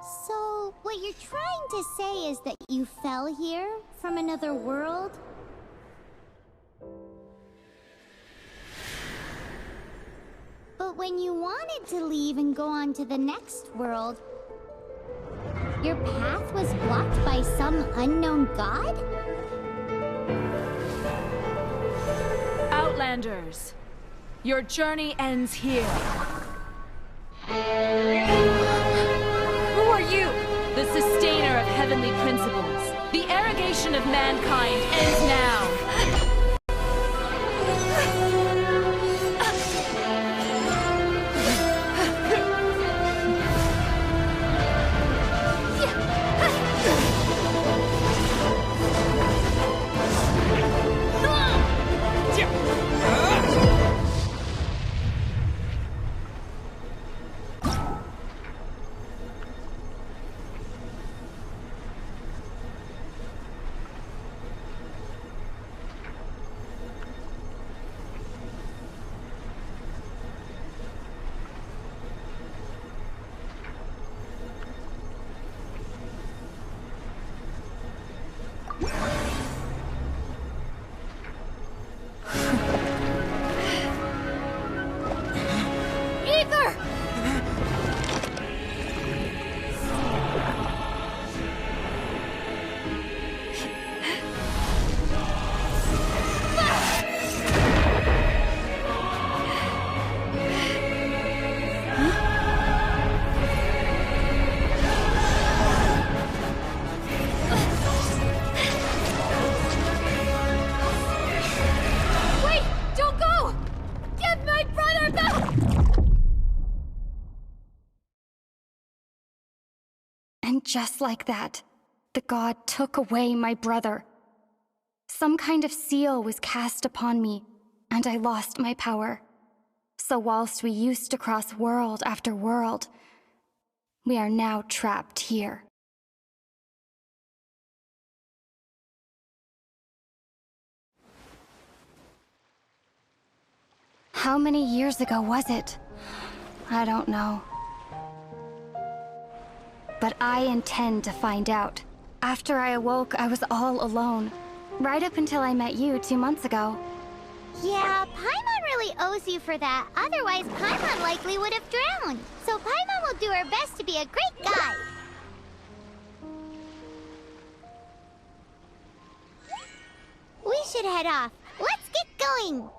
So, what you're trying to say is that you fell here from another world? But when you wanted to leave and go on to the next world, your path was blocked by some unknown god? Outlanders, your journey ends here. Who are you? The sustainer of heavenly principles. The arrogation of mankind ends now. And just like that, the god took away my brother. Some kind of seal was cast upon me, and I lost my power. So whilst we used to cross world after world, we are now trapped here. How many years ago was it? I don't know. But I intend to find out. After I awoke, I was all alone. Right up until I met you 2 months ago. Yeah, Paimon really owes you for that. Otherwise, Paimon likely would have drowned. So Paimon will do her best to be a great guide. We should head off. Let's get going!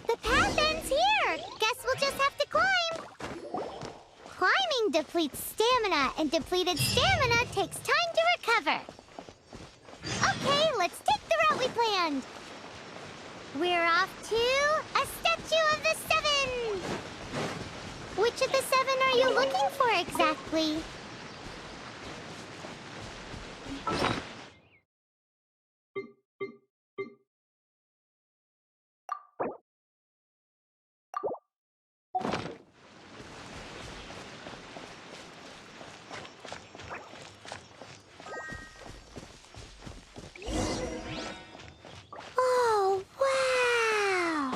The path ends here! Guess we'll just have to climb! Climbing depletes stamina, and depleted stamina takes time to recover. Okay, let's take the route we planned. We're off to a Statue of the Seven! Which of the 7 are you looking for exactly? Oh, wow!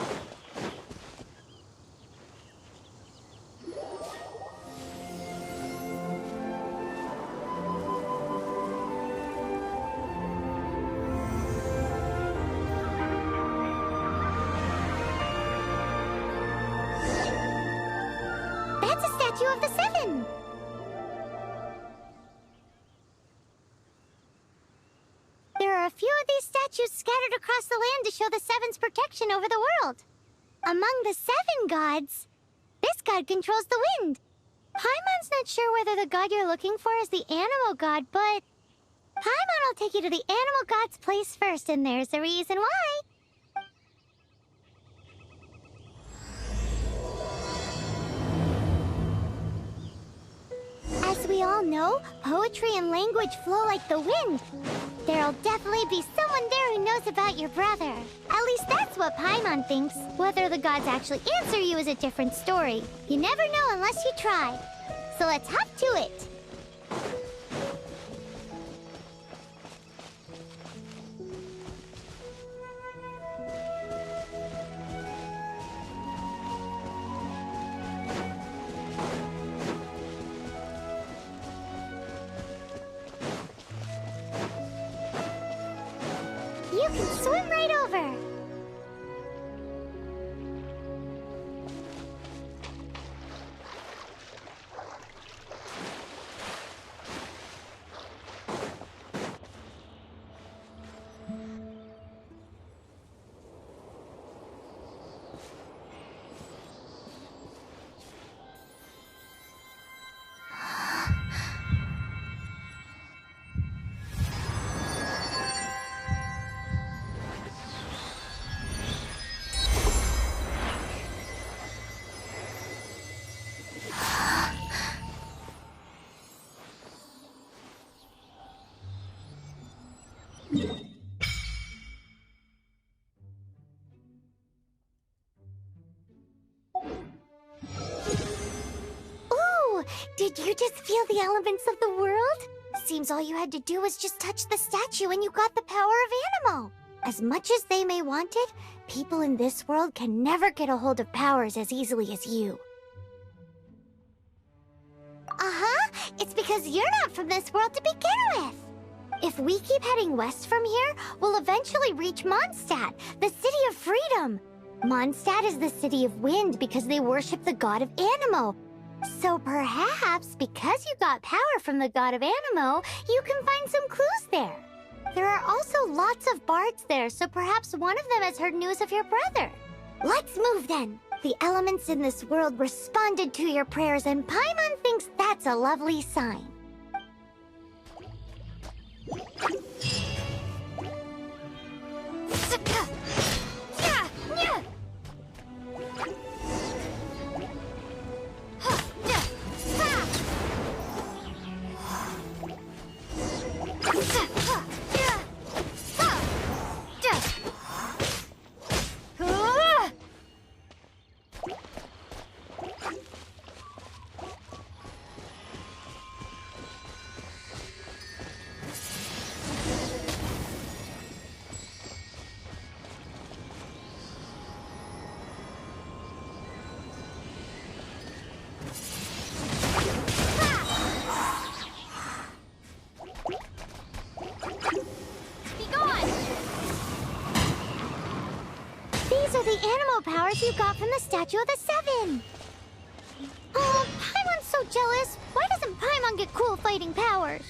statue of the seven. There are a few of these statues scattered across the land to show the seven's protection over the world. Among the seven gods, this god controls the wind. Paimon's not sure whether the god you're looking for is the animal god, but Paimon will take you to the animal god's place first, and there's the reason why. As we all know, poetry and language flow like the wind. There'll definitely be someone there who knows about your brother. At least that's what Paimon thinks. Whether the gods actually answer you is a different story. You never know unless you try. So let's hop to it. You can swim right over. Ooh, did you just feel the elements of the world? Seems all you had to do was just touch the statue and you got the power of Animo. As much as they may want it, people in this world can never get a hold of powers as easily as you. Uh-huh, it's because you're not from this world to begin with. If we keep heading west from here, we'll eventually reach Mondstadt, the city of freedom. Mondstadt is the city of wind because they worship the god of Animo. So perhaps, because you got power from the god of Animo, you can find some clues there. There are also lots of bards there, so perhaps one of them has heard news of your brother. Let's move then. The elements in this world responded to your prayers, and Paimon thinks that's a lovely sign. These are the animal powers you got from the Statue of the Seven. Oh, Paimon's so jealous. Why doesn't Paimon get cool fighting powers?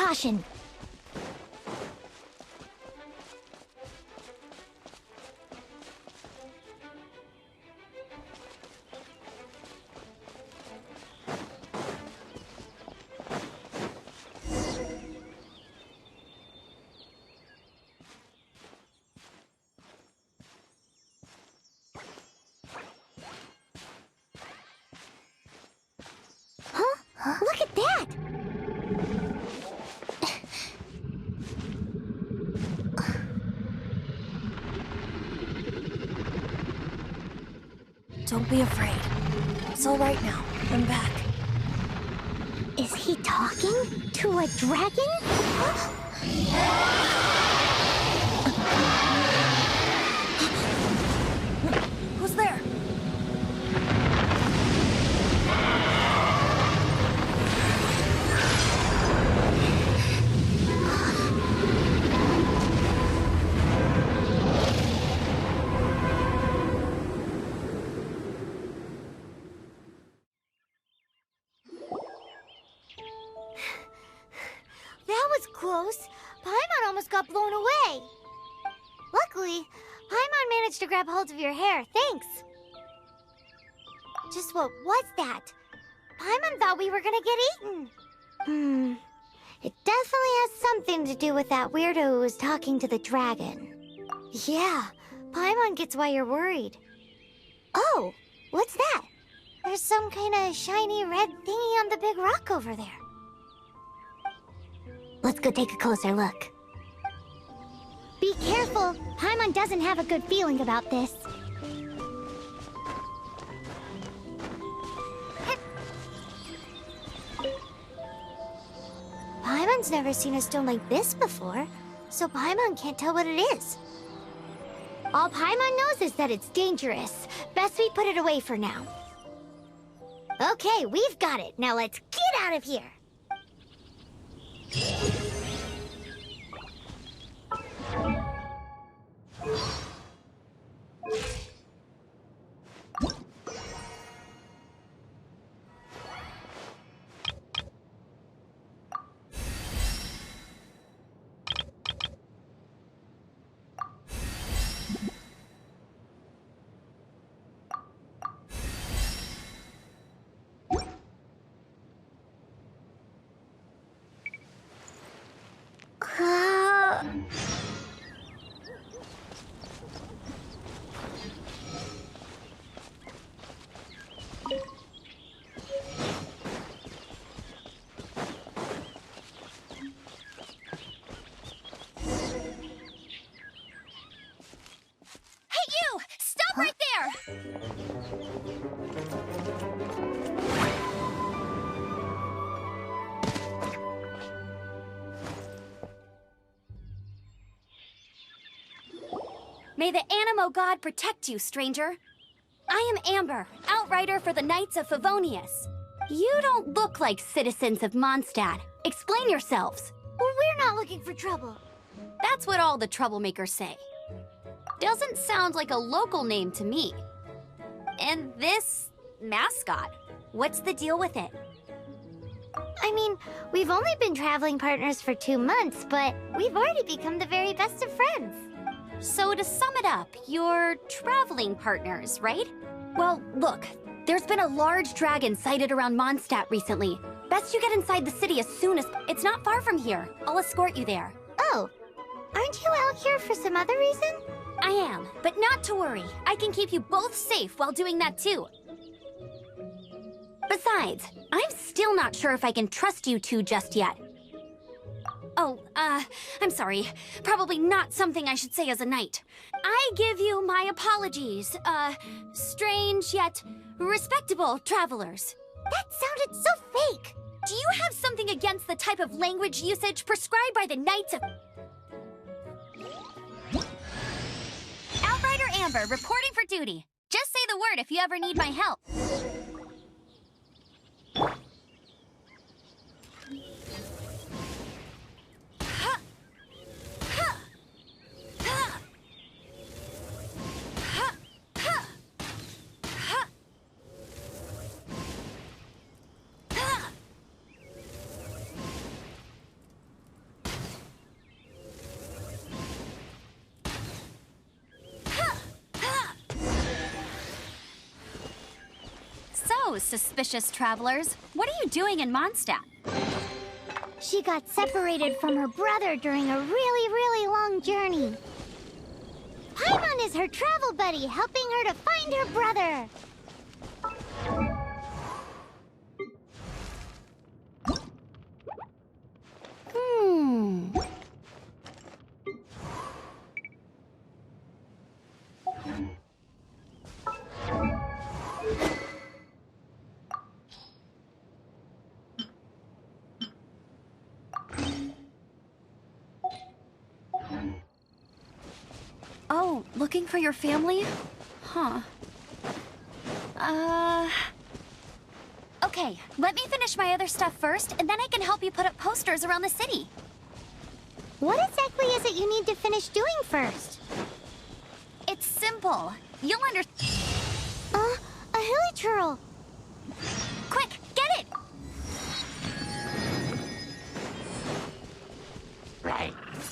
caution. Huh? Look at that! Don't be afraid. It's all right now. I'm back. Is he talking to a dragon? Who's there? That was close. Paimon almost got blown away. Luckily, Paimon managed to grab hold of your hair. Thanks. Just what was that? Paimon thought we were gonna get eaten. It definitely has something to do with that weirdo who was talking to the dragon. Yeah, Paimon gets why you're worried. Oh, what's that? There's some kind of shiny red thingy on the big rock over there. Let's go take a closer look. Be careful! Paimon doesn't have a good feeling about this. Paimon's never seen a stone like this before, so Paimon can't tell what it is. All Paimon knows is that it's dangerous. Best we put it away for now. Okay, we've got it. Now let's get out of here! May the Animo God protect you, stranger. I am Amber, outrider for the Knights of Favonius. You don't look like citizens of Mondstadt. Explain yourselves. Well, we're not looking for trouble. That's what all the troublemakers say. Doesn't sound like a local name to me. And this mascot, what's the deal with it? I mean, we've only been traveling partners for 2 months, but we've already become the very best of friends. So to sum it up, you're traveling partners, right? Well, look, there's been a large dragon sighted around Mondstadt recently. Best you get inside the city as soon as... It's not far from here. I'll escort you there. Oh, aren't you out here for some other reason? I am, but not to worry. I can keep you both safe while doing that too. Besides, I'm still not sure if I can trust you two just yet. Oh, I'm sorry. Probably not something I should say as a knight. I give you my apologies, strange yet respectable travelers. That sounded so fake. Do you have something against the type of language usage prescribed by the Knights of... Outrider Amber, reporting for duty. Just say the word if you ever need my help. Hello, suspicious travelers. What are you doing in Mondstadt? She got separated from her brother during a really long journey. Paimon is her travel buddy, helping her to find her brother. Oh, looking for your family? Huh. Okay, let me finish my other stuff first, and then I can help you put up posters around the city. What exactly is it you need to finish doing first? It's simple. You'll A hilichurl. Quick, get it!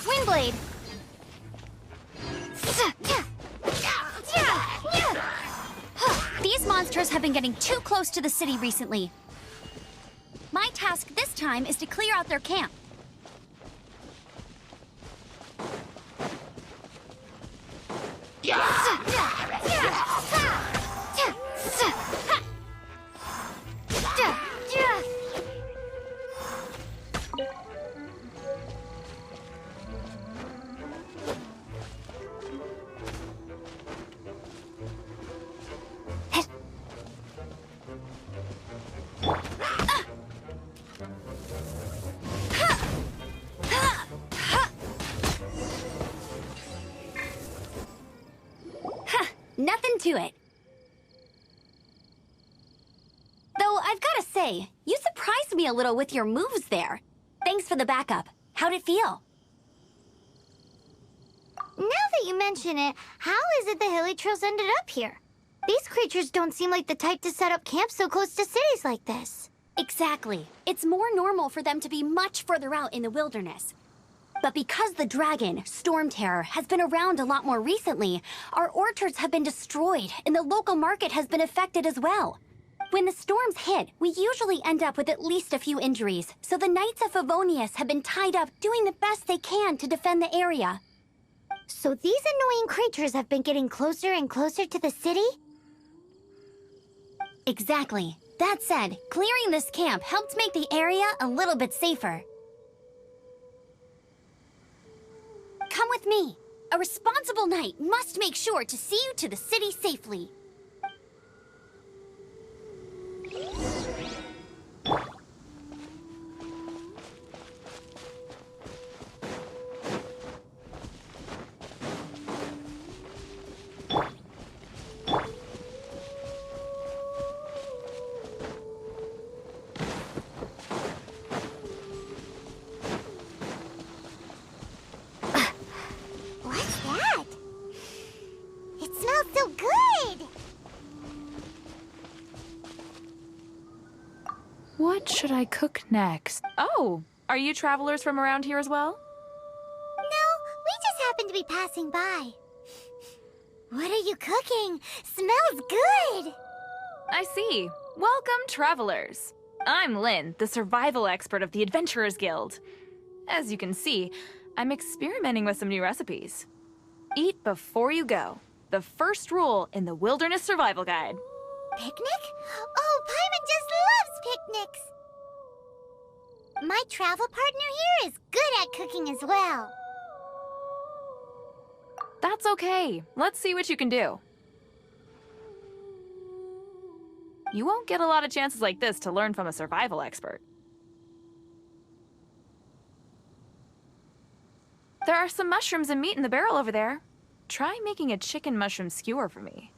Windblade. These monsters have been getting too close to the city recently. My task this time is to clear out their camp. Nothing to it. Though I've gotta say, you surprised me a little with your moves there. Thanks for the backup. How'd it feel? Now that you mention it, how is it the hilichurls ended up here? These creatures don't seem like the type to set up camp so close to cities like this. Exactly. It's more normal for them to be much further out in the wilderness. But because the dragon, Storm Terror, has been around a lot more recently, our orchards have been destroyed and the local market has been affected as well. When the storms hit, we usually end up with at least a few injuries, so the Knights of Favonius have been tied up doing the best they can to defend the area. So these annoying creatures have been getting closer and closer to the city? Exactly. That said, clearing this camp helped make the area a little bit safer. Come with me. A responsible knight must make sure to see you to the city safely. What's that? It smells so good! What should I cook next? Oh, are you travelers from around here as well? No, we just happened to be passing by. What are you cooking? Smells good! I see. Welcome, travelers. I'm Lynn, the survival expert of the Adventurers Guild. As you can see, I'm experimenting with some new recipes. Eat before you go. The first rule in the Wilderness Survival Guide. Picnic? Oh, Paimon just loves picnics! My travel partner here is good at cooking as well. That's okay. Let's see what you can do. You won't get a lot of chances like this to learn from a survival expert. There are some mushrooms and meat in the barrel over there. Try making a chicken mushroom skewer for me.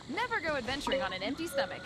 Never go adventuring on an empty stomach.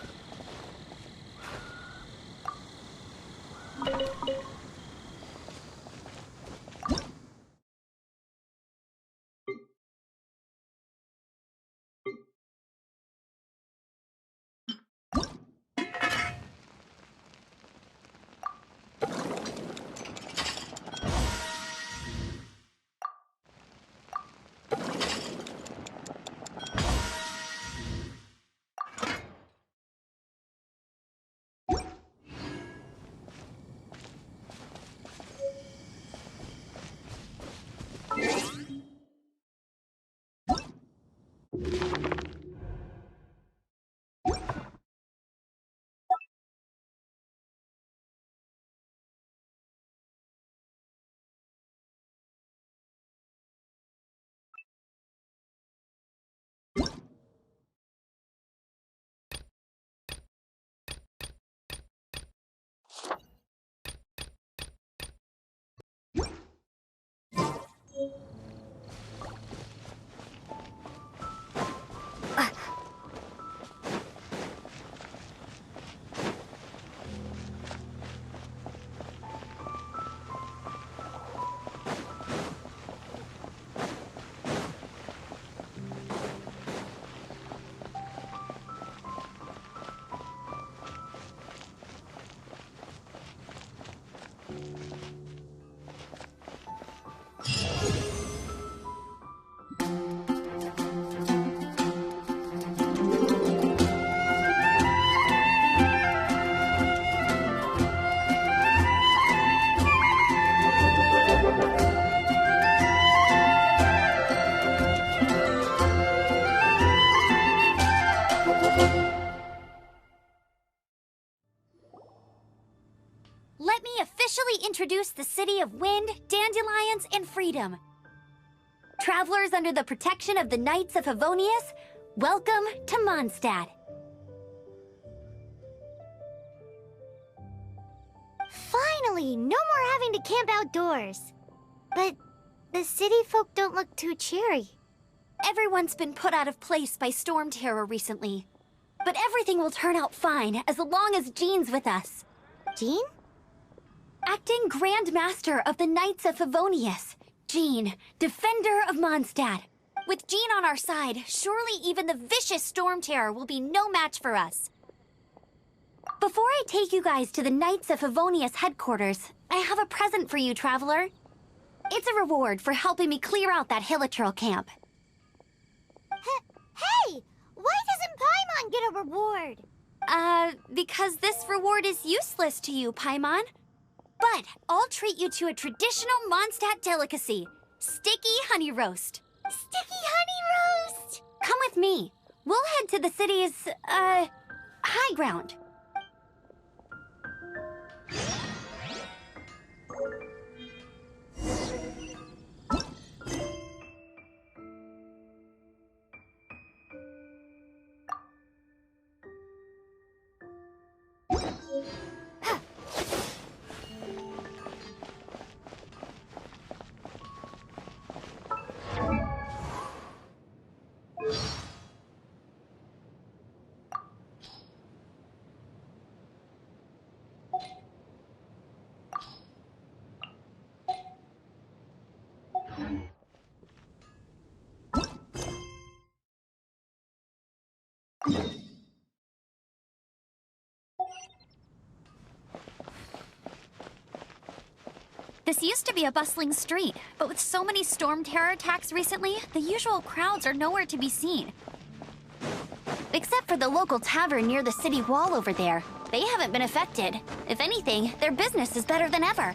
introduce the city of wind, dandelions, and freedom. Travelers under the protection of the Knights of Favonius, welcome to Mondstadt. Finally, no more having to camp outdoors. But the city folk don't look too cheery. Everyone's been put out of place by storm terror recently. But everything will turn out fine as long as Jean's with us. Jean? Acting Grand Master of the Knights of Favonius, Jean, Defender of Mondstadt. With Jean on our side, surely even the vicious storm terror will be no match for us. Before I take you guys to the Knights of Favonius headquarters, I have a present for you, Traveler. It's a reward for helping me clear out that Hilichurl camp. Hey! Why doesn't Paimon get a reward? Because this reward is useless to you, Paimon. But I'll treat you to a traditional Mondstadt delicacy, sticky honey roast. Sticky honey roast! Come with me. We'll head to the city's, high ground. This used to be a bustling street, but with so many storm terror attacks recently, the usual crowds are nowhere to be seen. Except for the local tavern near the city wall over there. They haven't been affected. If anything, their business is better than ever.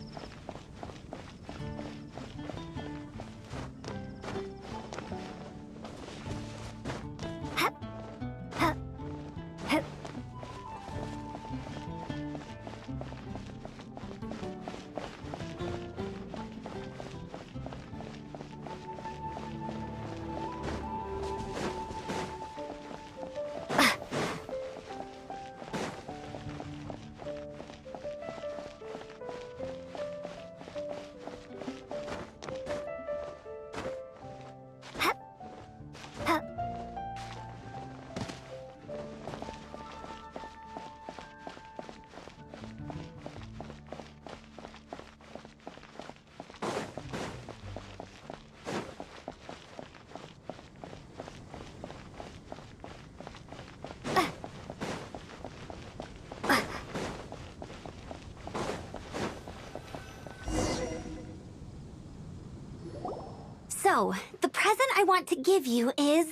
So, the present I want to give you is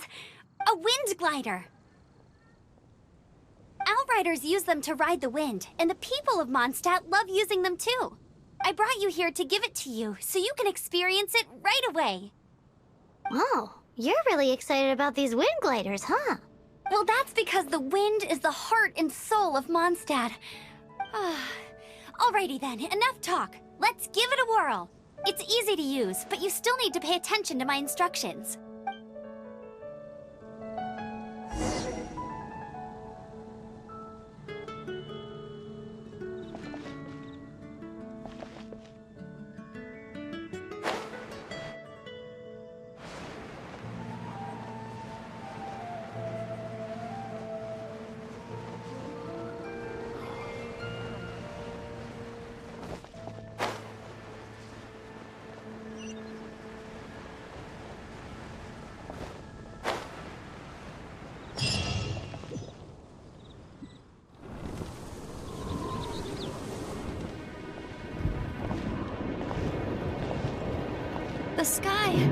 a wind glider. Outriders use them to ride the wind, and the people of Mondstadt love using them too. I brought you here to give it to you, so you can experience it right away. Oh, you're really excited about these wind gliders, huh? Well, that's because the wind is the heart and soul of Mondstadt. Alrighty then, enough talk. Let's give it a whirl. It's easy to use, but you still need to pay attention to my instructions. The sky.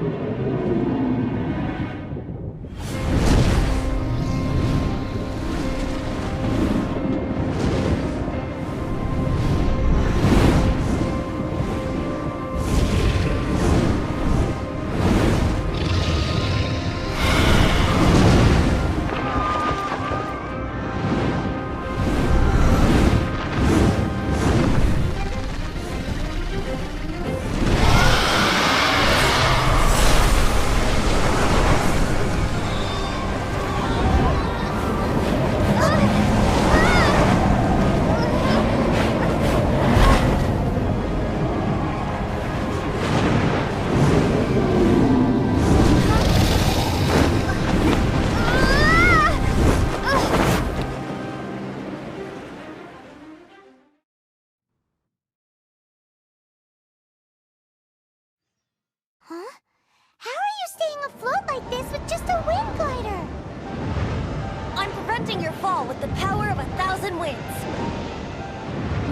fall with the power of 1,000 winds.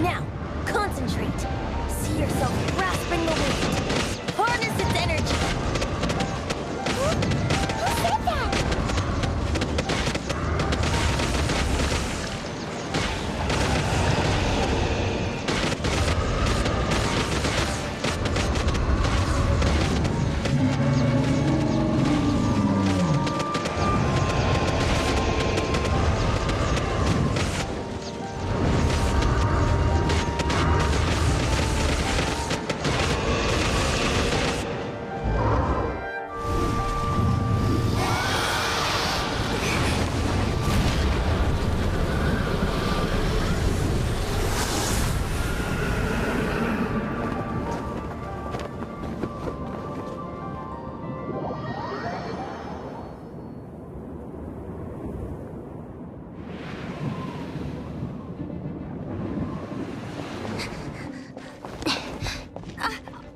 Now, concentrate. See yourself grasping the wind. Harness its energy. Who said that?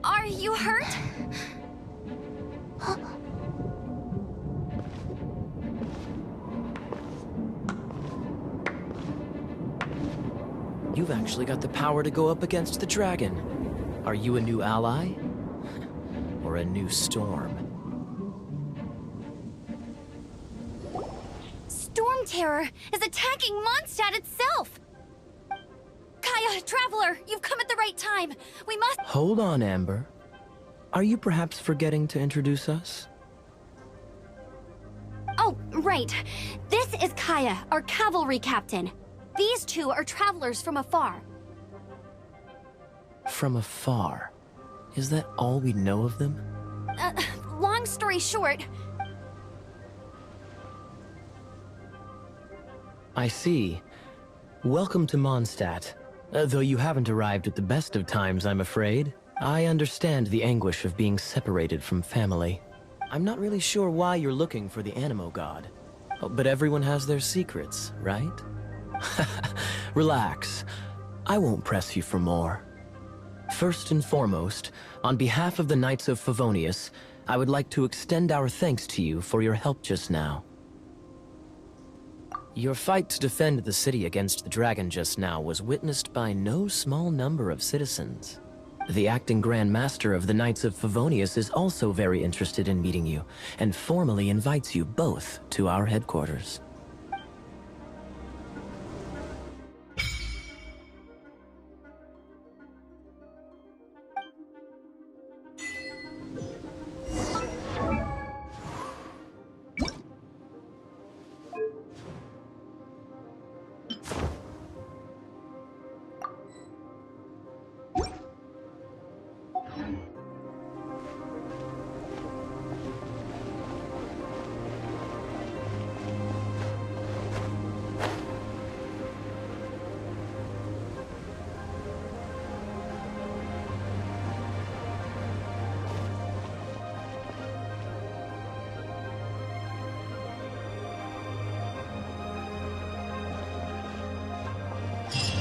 Are you hurt? You've actually got the power to go up against the dragon. Are you a new ally? Or a new storm? Storm Terror is attacking Mondstadt itself! Kaya, Traveler, you've come at the right time. We must— Hold on, Amber. Are you perhaps forgetting to introduce us? Oh, right. This is Kaya, our cavalry captain. These two are travelers from afar. From afar. Is that all we know of them? Long story short, I see. Welcome to Mondstadt. Though you haven't arrived at the best of times, I'm afraid. I understand the anguish of being separated from family. I'm not really sure why you're looking for the Animo God. But everyone has their secrets, right? Relax. I won't press you for more. First and foremost, on behalf of the Knights of Favonius, I would like to extend our thanks to you for your help just now. Your fight to defend the city against the dragon just now was witnessed by no small number of citizens. The acting Grand Master of the Knights of Favonius is also very interested in meeting you, and formally invites you both to our headquarters.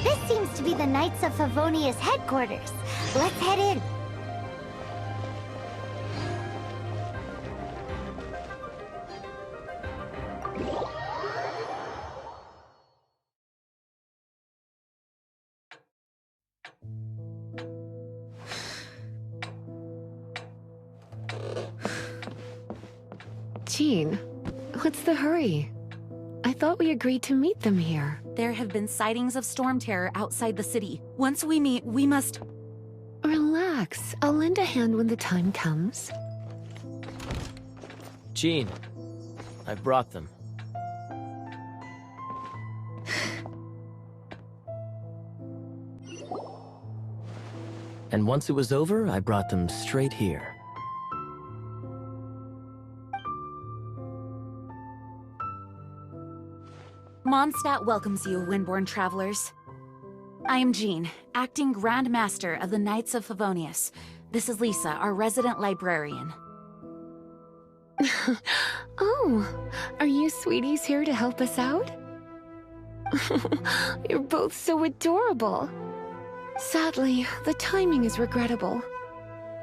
This seems to be the Knights of Favonius headquarters. Let's head in. Jean, what's the hurry? I thought we agreed to meet them here. There have been sightings of storm terror outside the city. Once we meet, we must— Relax. I'll lend a hand when the time comes. Jean, I've brought them. And once it was over, I brought them straight here. Mondstadt welcomes you, Windborn travelers. I am Jean, acting Grand Master of the Knights of Favonius. This is Lisa, our resident librarian. Oh, are you sweeties here to help us out? You're both so adorable. Sadly, the timing is regrettable.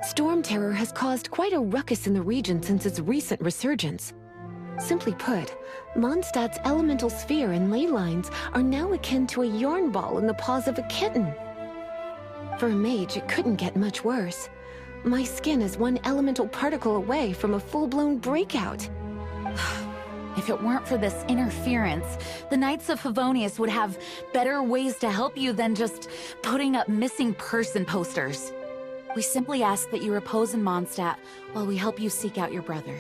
Storm terror has caused quite a ruckus in the region since its recent resurgence. Simply put, Mondstadt's elemental sphere and ley lines are now akin to a yarn ball in the paws of a kitten. For a mage, it couldn't get much worse. My skin is one elemental particle away from a full-blown breakout. If it weren't for this interference, the Knights of Favonius would have better ways to help you than just putting up missing person posters. We simply ask that you repose in Mondstadt while we help you seek out your brother.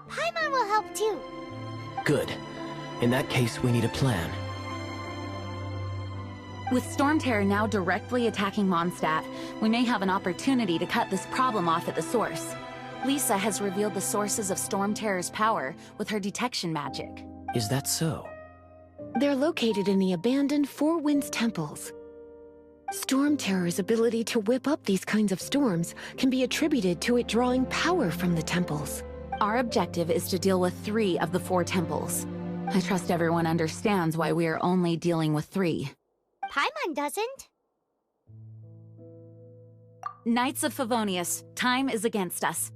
Paimon will help too. Good. In that case, we need a plan. With Storm Terror now directly attacking Mondstadt, we may have an opportunity to cut this problem off at the source. Lisa has revealed the sources of Storm Terror's power with her detection magic. Is that so? They're located in the abandoned Four Winds temples. Storm Terror's ability to whip up these kinds of storms can be attributed to it drawing power from the temples. Our objective is to deal with 3 of the 4 temples. I trust everyone understands why we are only dealing with 3. Paimon doesn't. Knights of Favonius, time is against us.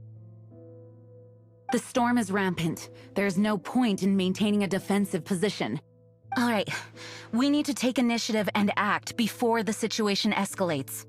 The storm is rampant. There's no point in maintaining a defensive position. All right, we need to take initiative and act before the situation escalates.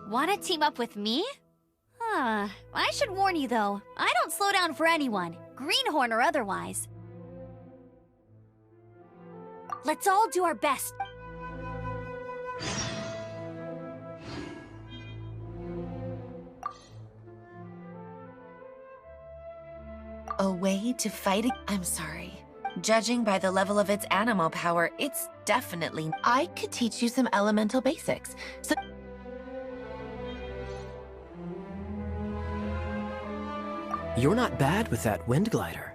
Wanna team up with me? I should warn you though, I don't slow down for anyone, greenhorn or otherwise. Let's all do our best. A way to fight I'm sorry. Judging by the level of its animal power, it's definitely... I could teach you some elemental basics. So... You're not bad with that wind glider.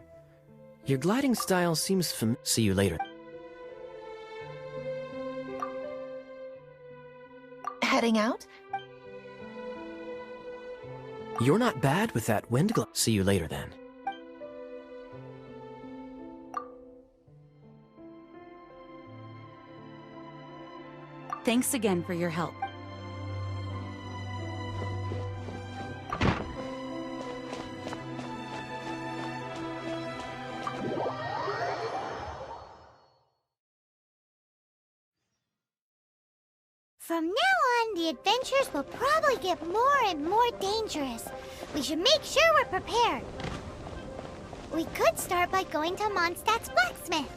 Your gliding style seems See you later. Heading out? You're not bad with that wind glider. See you later then. Thanks again for your help. From now on, the adventures will probably get more and more dangerous. We should make sure we're prepared. We could start by going to Mondstadt's blacksmith.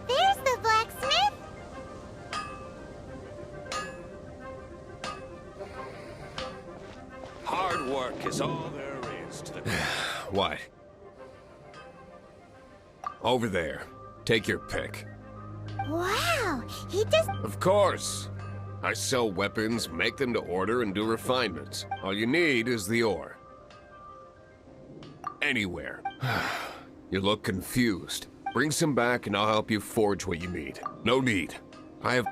There's the blacksmith. Hard work is all there is to the... What? Over there. Take your pick. Wow, he does... Of course. I sell weapons, make them to order, and do refinements. All you need is the ore. Anywhere. You look confused. Bring some back and I'll help you forge what you need. No need. I have...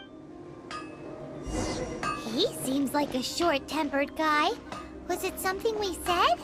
He seems like a short-tempered guy. Was it something we said?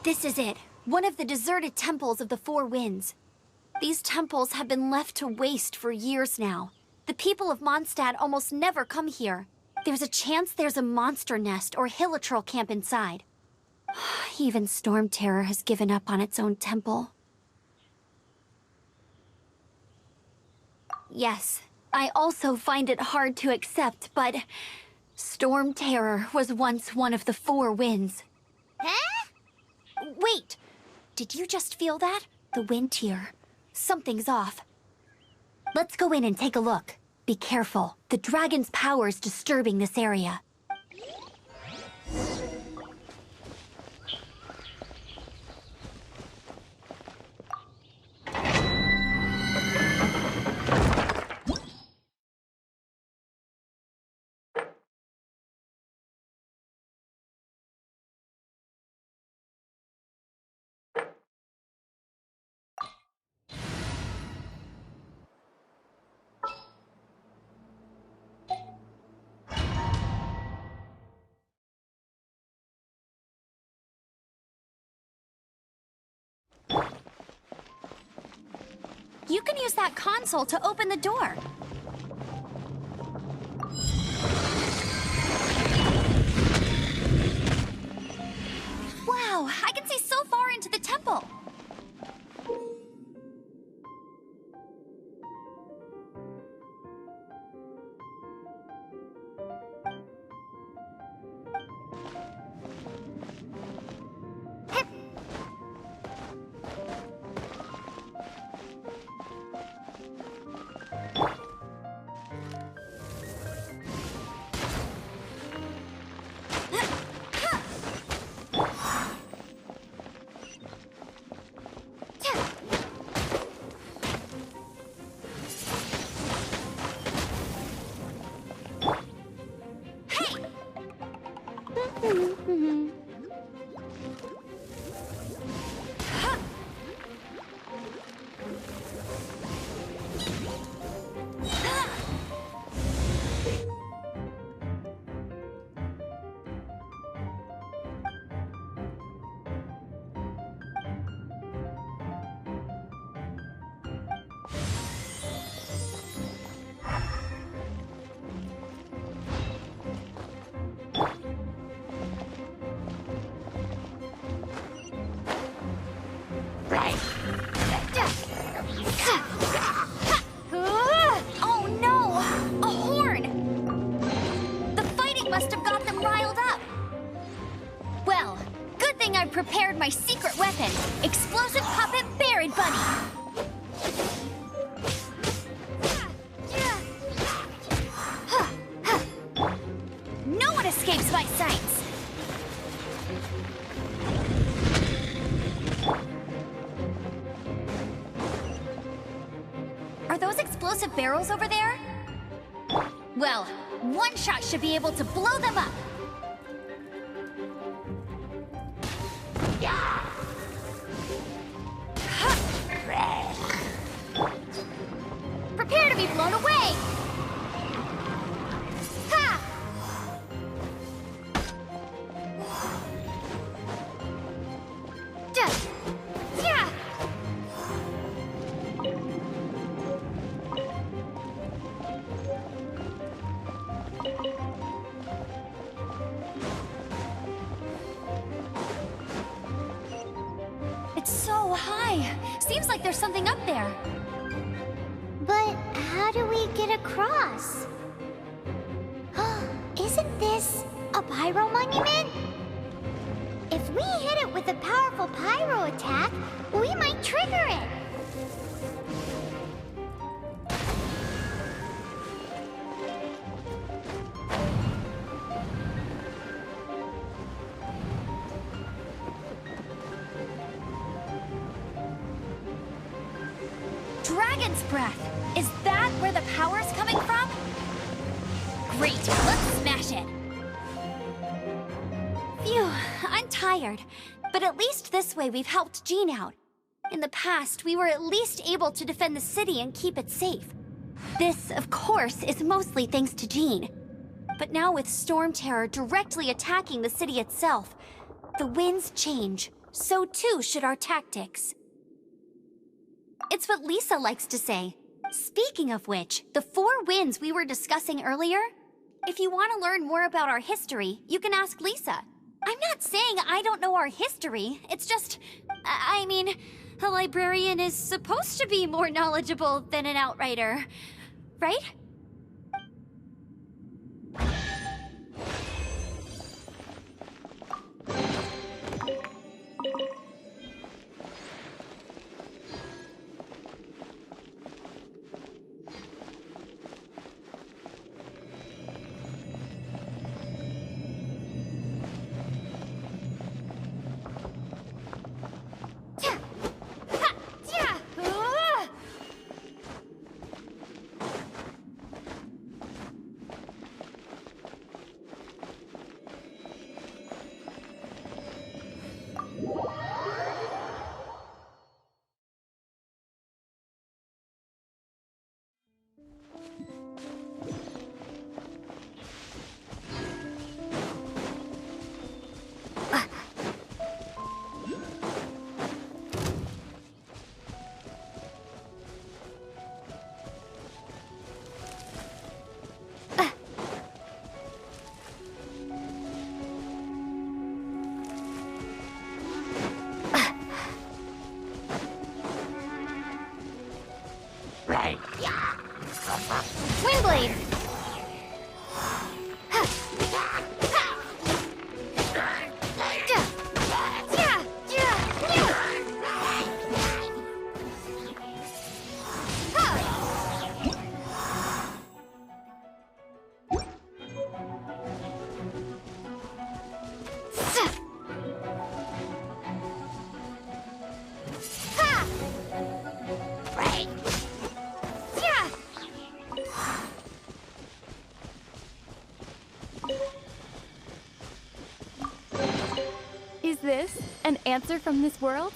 This is it. One of the deserted temples of the Four Winds. These temples have been left to waste for years now. The people of Mondstadt almost never come here. There's a chance there's a monster nest or hilitrol camp inside. Even Storm Terror has given up on its own temple. Yes, I also find it hard to accept, but Storm Terror was once one of the Four Winds. Huh? Wait! Did you just feel that? The wind here. Something's off. Let's go in and take a look. Be careful. The dragon's power is disturbing this area. You can use that console to open the door. Wow, I can see so far into the temple. Oh no! A horn! The fighting must have got them riled up. Well, good thing I prepared my secret weapon, explosive puppet Baron Bunny. No one escapes my sights. Are those explosive barrels over there? Well, one shot should be able to blow them up. Prepare to be blown away! Ha! Yeah! It's so high. Seems like there's something up there. But how do we get across? Isn't this a pyro monument? If we hit it with a powerful pyro attack, we might trigger it. dragon's breath! Is that where the power's coming from? Great, let's smash it! Phew, I'm tired. But at least this way we've helped Jean out. In the past, we were at least able to defend the city and keep it safe. This, of course, is mostly thanks to Jean. But now with Storm Terror directly attacking the city itself, the winds change. So too should our tactics. It's what Lisa likes to say. Speaking of which, the 4 winds we were discussing earlier, if you want to learn more about our history, you can ask Lisa. I'm not saying I don't know our history, it's just, I mean, a librarian is supposed to be more knowledgeable than an outrider, right? Windblade! Is this an answer from this world?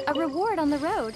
A reward on the road.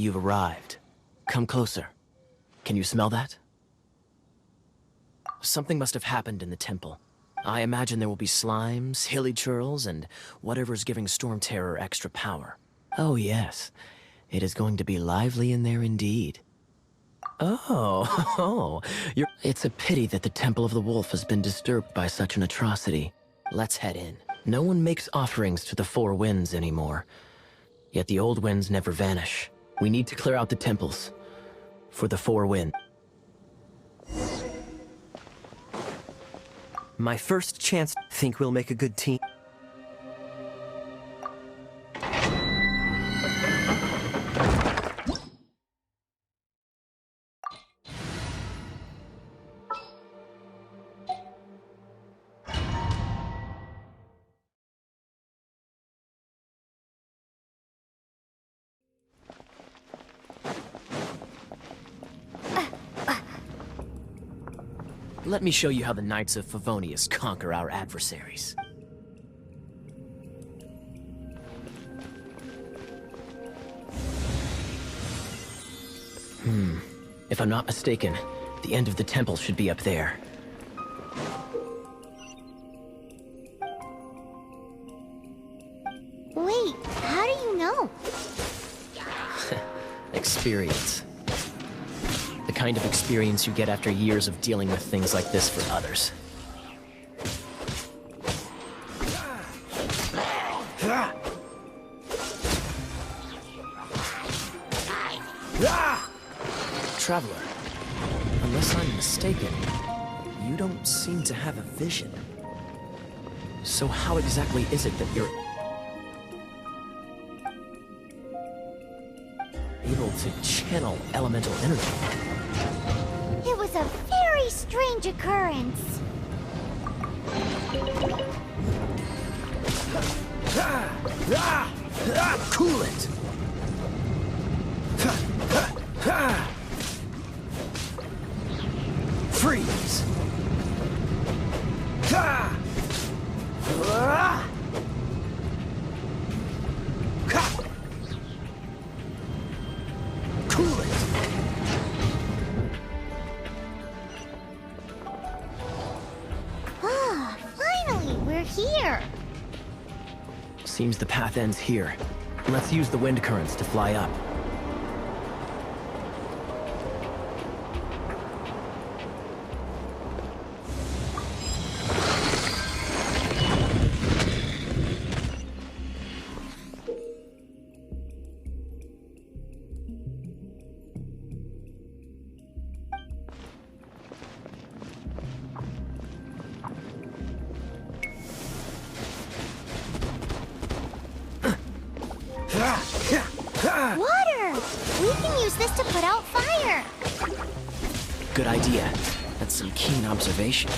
You've arrived. Come closer. Can you smell that? Something must have happened in the temple. I imagine there will be slimes, hilly churls, and whatever's giving Storm Terror extra power. Oh yes, it is going to be lively in there indeed. Oh, it's a pity that the Temple of the Wolf has been disturbed by such an atrocity. Let's head in. No one makes offerings to the Four Winds anymore. Yet the old winds never vanish. We need to clear out the temples. For the Four Winds. My first chance. Think we'll make a good team? Let me show you how the Knights of Favonius conquer our adversaries. If I'm not mistaken, the end of the temple should be up there. Wait, how do you know? Experience. The kind of experience you get after years of dealing with things like this for others. Traveler, unless I'm mistaken, you don't seem to have a vision. So how exactly is it that you're able to channel elemental energy? It was a very strange occurrence. Cool it! Freeze! Cool it! Ah, finally, we're here. Seems the path ends here. Let's use the wind currents to fly up. Water! We can use this to put out fire. Good idea. That's some keen observation.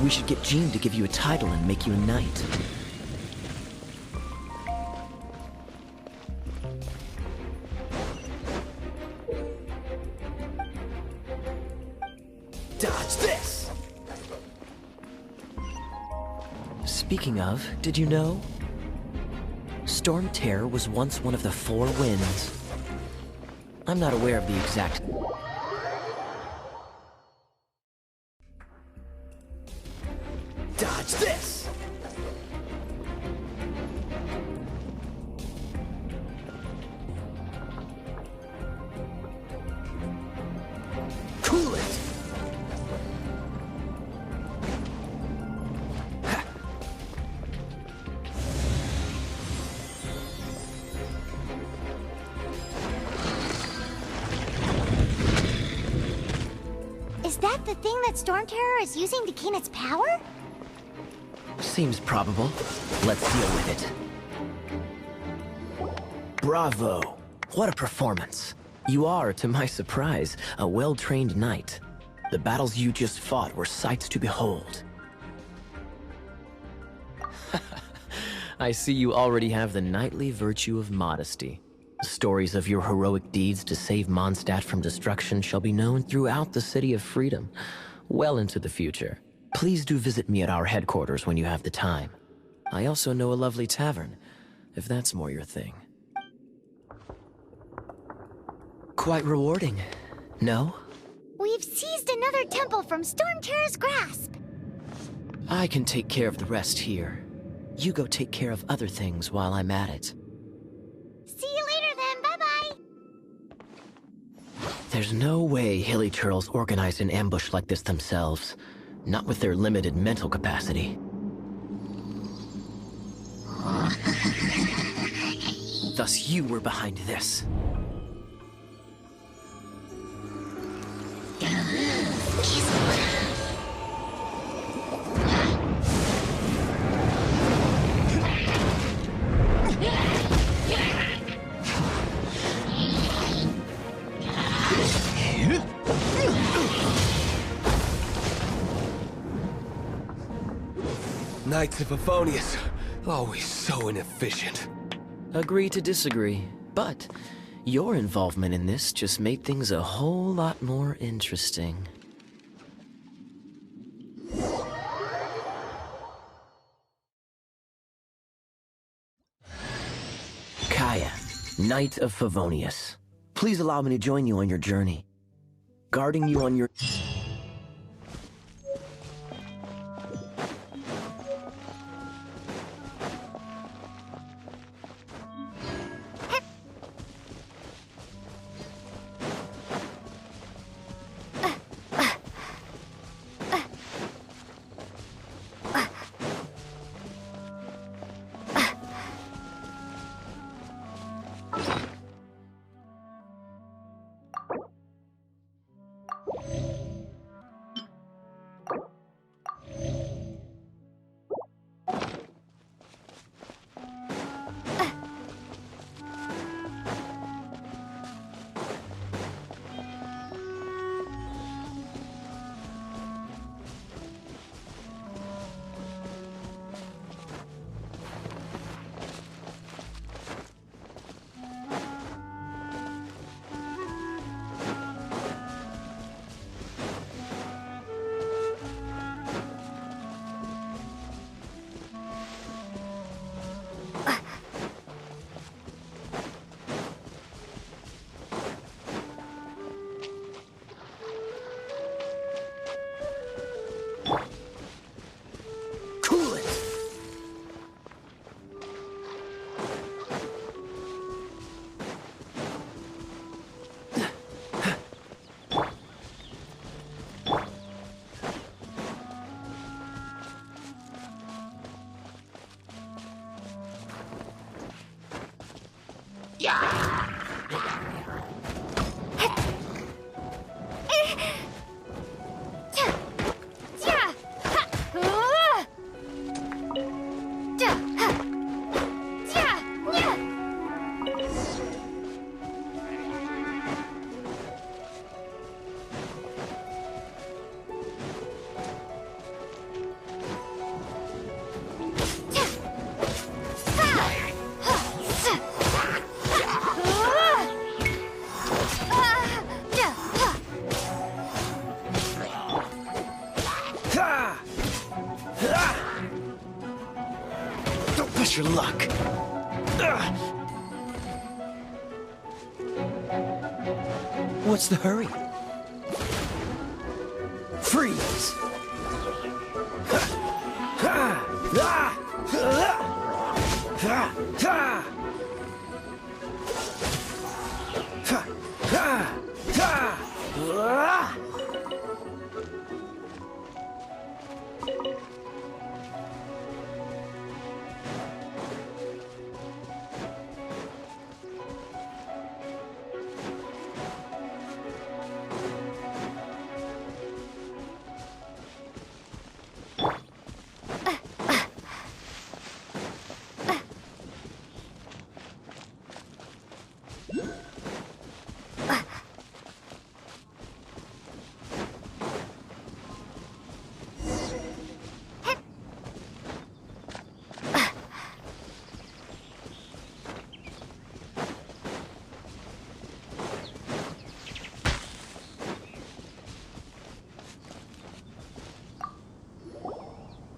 We should get Jean to give you a title and make you a knight. Dodge this! Speaking of, did you know? Storm Terror was once one of the Four Winds. I'm not aware of the exact... Dodge this! Cool it! Is that the thing that Storm Terror is using to gain its power? Seems probable. Let's deal with it. Bravo! What a performance. You are, to my surprise, a well-trained knight. The battles you just fought were sights to behold. I see you already have the knightly virtue of modesty. Stories of your heroic deeds to save Mondstadt from destruction shall be known throughout the City of Freedom, well into the future. Please do visit me at our headquarters when you have the time. I also know a lovely tavern, if that's more your thing. Quite rewarding, no? We've seized another temple from Stormterror's grasp. I can take care of the rest here. You go take care of other things while I'm at it. See you later then, bye-bye. There's no way Hilly Turtles organized an ambush like this themselves. Not with their limited mental capacity. Thus you were behind this. Knights of Favonius, always so inefficient. Agree to disagree, but your involvement in this just made things a whole lot more interesting. Kaya, Knight of Favonius. Please allow me to join you on your journey. Guarding you on your... Your luck. What's the hurry? Freeze!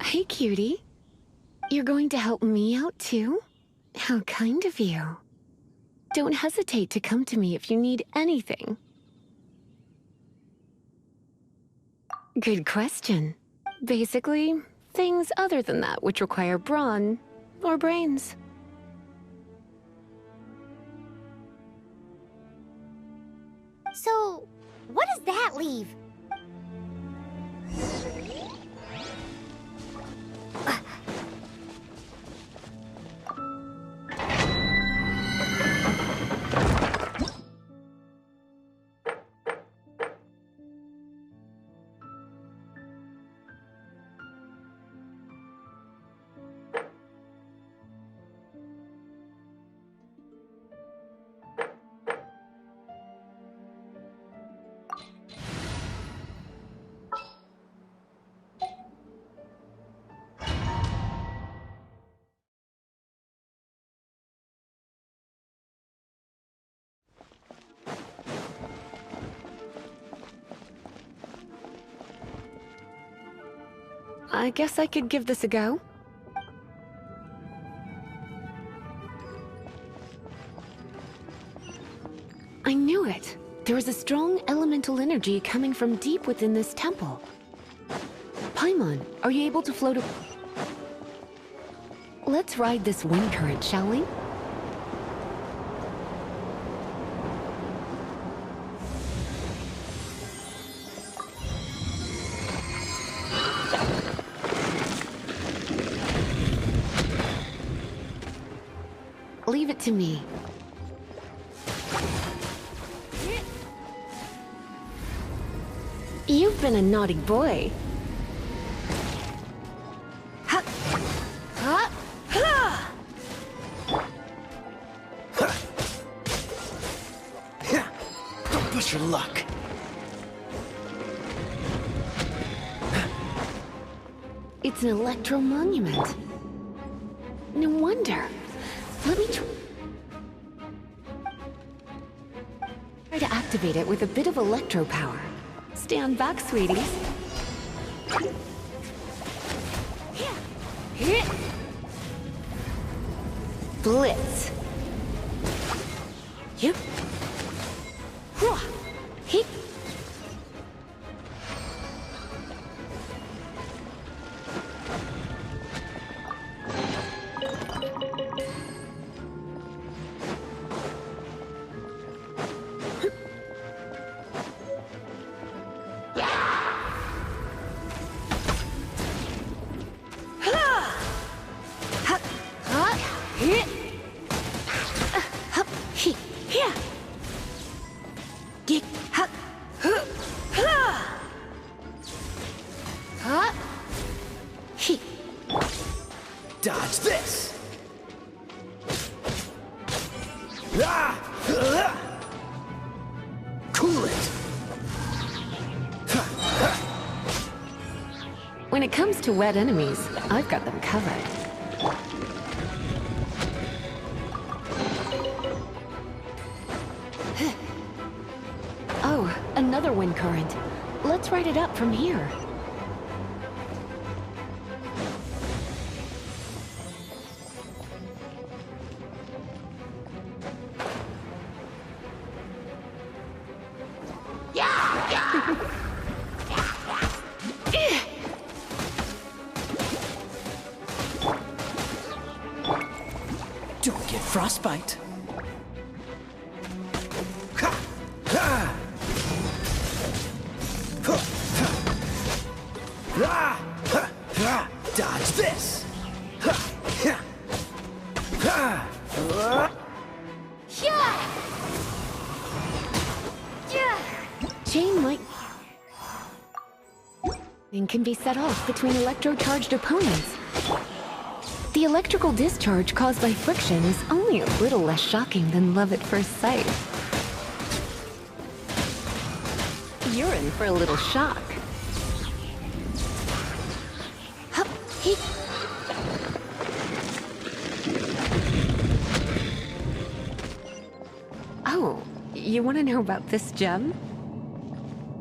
Hey, cutie. You're going to help me out, too? How kind of you. Don't hesitate to come to me if you need anything. Good question. Basically, things other than that which require brawn or brains. So, what does that leave? I guess I could give this a go. I knew it. There was a strong elemental energy coming from deep within this temple. Paimon, are you able to float Let's ride this wind current, shall we? Leave it to me. You've been a naughty boy. Don't push your luck. It's an electro monument. No wonder. Let me try to activate it with a bit of electro power. Stand back, sweeties. Blitz. Yep. Hit. Dodge this! Cool it! When it comes to wet enemies, I've got them covered. Oh, another wind current. Let's ride it up from here. Don't get frostbite. Dodge this! Chain might... and can be set off between electro-charged opponents. The electrical discharge caused by friction is only a little less shocking than love at first sight. You're in for a little shock. Hup, he. Oh, you want to know about this gem?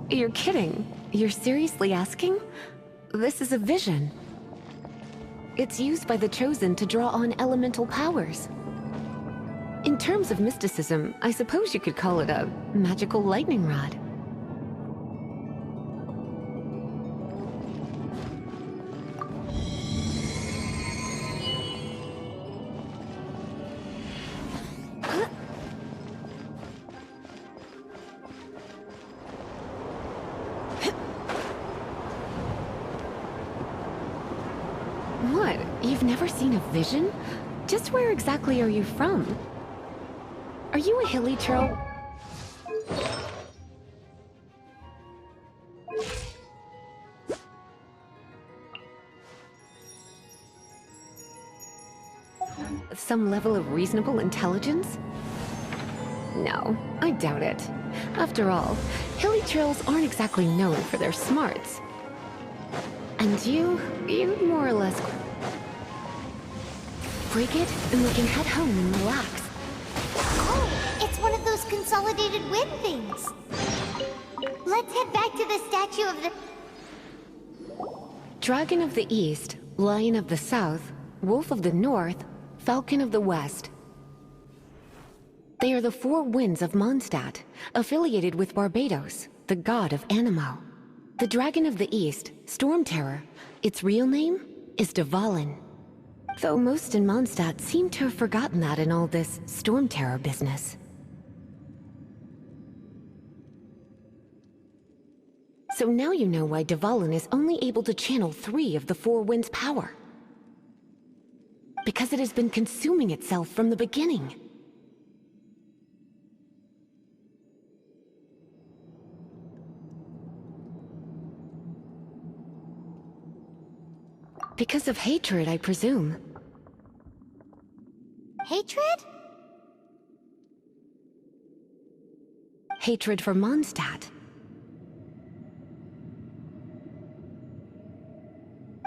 You're kidding. You're seriously asking? This is a vision. It's used by the Chosen to draw on elemental powers. In terms of mysticism, I suppose you could call it a magical lightning rod. What? You've never seen a vision? Just where exactly are you from? Are you a hilly troll? Some level of reasonable intelligence? No, I doubt it. After all, hilly trolls aren't exactly known for their smarts. And you'd more or less break it, and we can head home and relax. Oh, it's one of those consolidated wind things. Let's head back to the statue of the... Dragon of the East, Lion of the South, Wolf of the North, Falcon of the West. They are the four winds of Mondstadt, affiliated with Barbados, the god of Anemo. The Dragon of the East, Storm Terror, its real name is Dvalin. Though most in Mondstadt seem to have forgotten that in all this Storm Terror business. So now you know why Dvalin is only able to channel 3 of the four winds' power. Because it has been consuming itself from the beginning. Because of hatred, I presume. Hatred? Hatred for Mondstadt.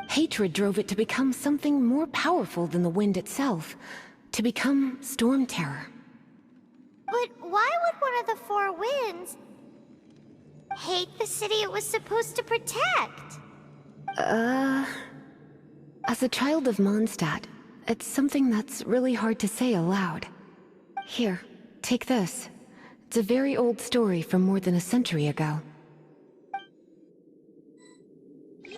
Hatred drove it to become something more powerful than the wind itself. To become Storm Terror. But why would one of the four winds hate the city it was supposed to protect? As a child of Mondstadt, it's something that's really hard to say aloud. Here, take this. It's a very old story from more than a century ago.